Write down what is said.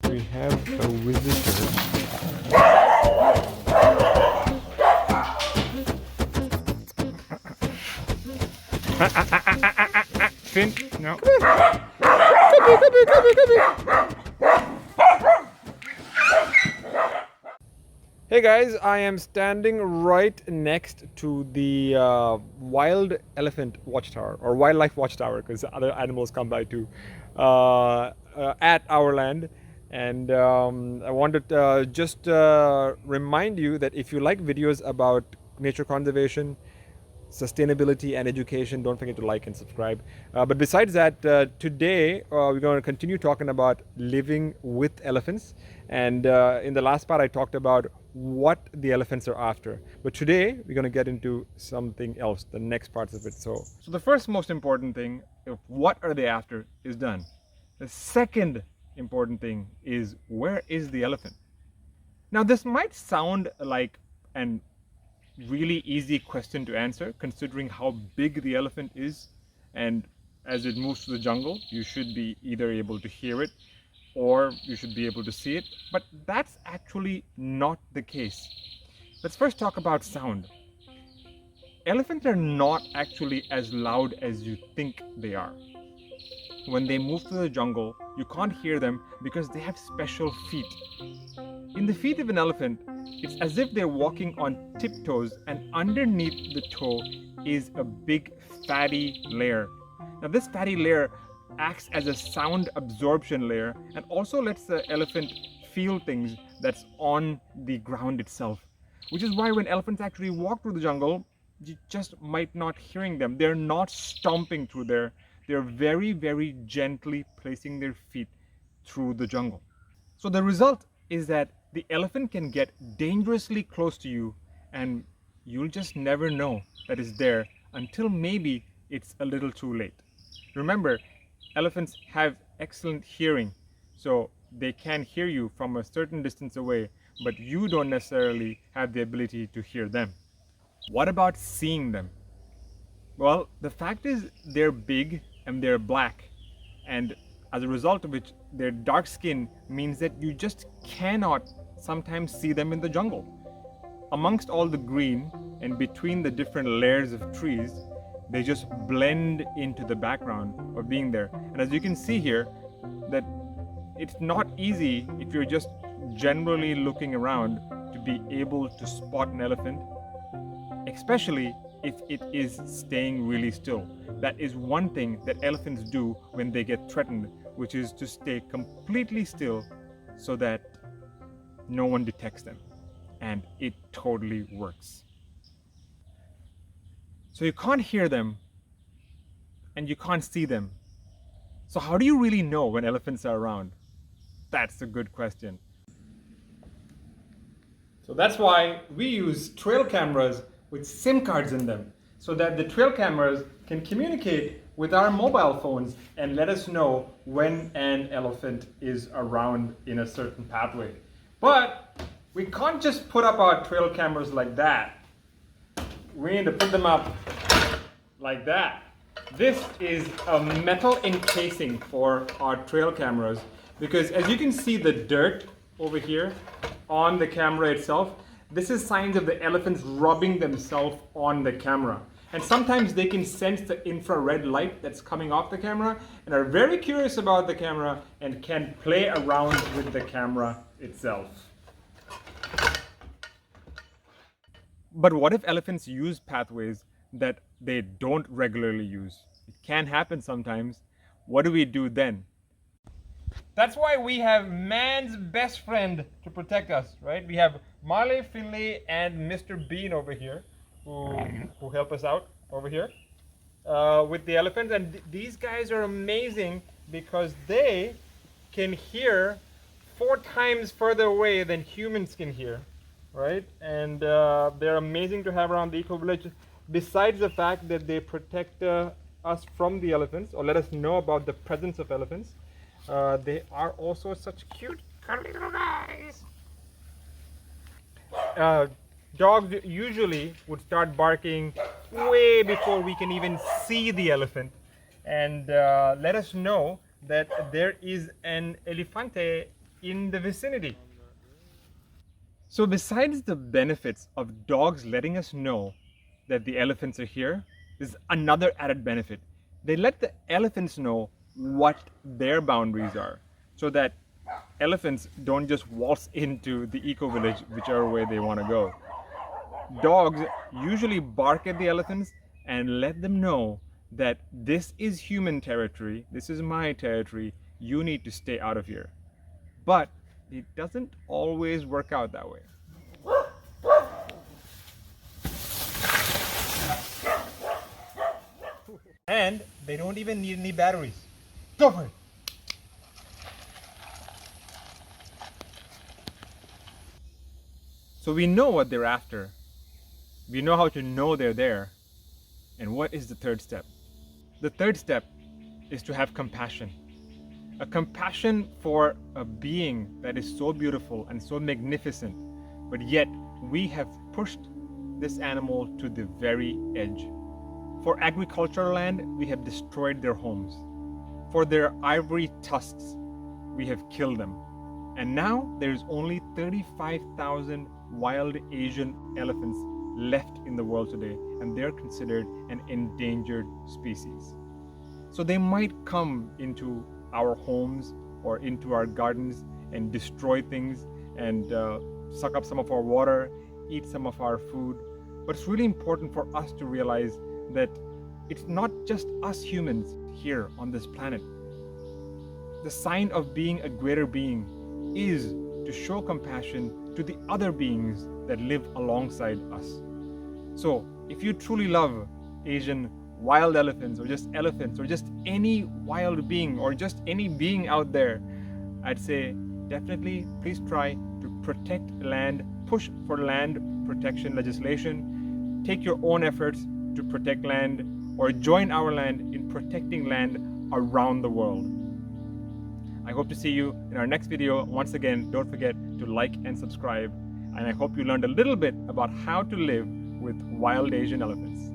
We have a visitor. Finn, no. Come here. Hey guys, I am standing right next to the wild elephant watchtower or wildlife watchtower because other animals come by too at OurLand. And I wanted to just remind you that if you like videos about nature conservation, sustainability and education, don't forget to like and subscribe. But besides that, today we're going to continue talking about living with elephants. And in the last part I talked about what the elephants are after, but today we're going to get into something else, the next parts of it. So the first most important thing of what are they after is done. The second important thing is, where is the elephant? Now this might sound like an really easy question to answer considering how big the elephant is, and as it moves through the jungle you should be either able to hear it or you should be able to see it, but that's actually not the case. Let's first talk about sound. Elephants are not actually as loud as you think they are. When they move through the jungle, you can't hear them because they have special feet. In the feet of an elephant, it's as if they're walking on tiptoes, and underneath the toe is a big fatty layer. Now this fatty layer acts as a sound absorption layer and also lets the elephant feel things that's on the ground itself. Which is why when elephants actually walk through the jungle, you just might not hearing them. They're not stomping through there. They're very, very gently placing their feet through the jungle. So the result is that the elephant can get dangerously close to you and you'll just never know that it's there until maybe it's a little too late. Remember, elephants have excellent hearing, so they can hear you from a certain distance away, but you don't necessarily have the ability to hear them. What about seeing them? Well, the fact is they're big and they're black, and as a result of which their dark skin means that you just cannot sometimes see them in the jungle. Amongst all the green and between the different layers of trees, they just blend into the background of being there. And as you can see here, that it's not easy if you're just generally looking around to be able to spot an elephant, especially if it is staying really still. That is one thing that elephants do when they get threatened, which is to stay completely still so that no one detects them. And it totally works. So you can't hear them and you can't see them. So how do you really know when elephants are around? That's a good question. So that's why we use trail cameras with SIM cards in them, so that the trail cameras can communicate with our mobile phones and let us know when an elephant is around in a certain pathway. But we can't just put up our trail cameras like that. We need to put them up like that. This is a metal encasing for our trail cameras because, as you can see the dirt over here on the camera itself, this is signs of the elephants rubbing themselves on the camera. And sometimes they can sense the infrared light that's coming off the camera and are very curious about the camera and can play around with the camera itself. But what if elephants use pathways that they don't regularly use? It can happen sometimes. What do we do then? That's why we have man's best friend to protect us, right? We have Marley, Finley, and Mr. Bean over here who help us out over here with the elephants. And these guys are amazing because they can hear 4 times further away than humans can hear, right? And they're amazing to have around the eco village. Besides the fact that they protect us from the elephants or let us know about the presence of elephants, they are also such cute, cuddly little guys. Dogs usually would start barking way before we can even see the elephant and let us know that there is an elefante in the vicinity. So besides the benefits of dogs letting us know that the elephants are here, there's another added benefit. They let the elephants know what their boundaries are so that elephants don't just waltz into the eco-village whichever way they want to go. Dogs usually bark at the elephants and let them know that this is human territory, this is my territory, you need to stay out of here. But it doesn't always work out that way. And they don't even need any batteries. Go for it. So we know what they're after. We know how to know they're there. And what is the third step? The third step is to have compassion. A compassion for a being that is so beautiful and so magnificent, but yet we have pushed this animal to the very edge. For agricultural land, we have destroyed their homes. For their ivory tusks, we have killed them. And now there's only 35,000 wild Asian elephants left in the world today, and they're considered an endangered species. So they might come into our homes or into our gardens and destroy things and suck up some of our water, eat some of our food. But it's really important for us to realize that it's not just us humans here on this planet. The sign of being a greater being is to show compassion to the other beings that live alongside us. So if you truly love Asian wild elephants or just any wild being or just any being out there, I'd say definitely please try to protect land, push for land protection legislation, take your own efforts to protect land, or join OurLand in protecting land around the world. I hope to see you in our next video. Once again, don't forget to like and subscribe, and I hope you learned a little bit about how to live with wild Asian elephants.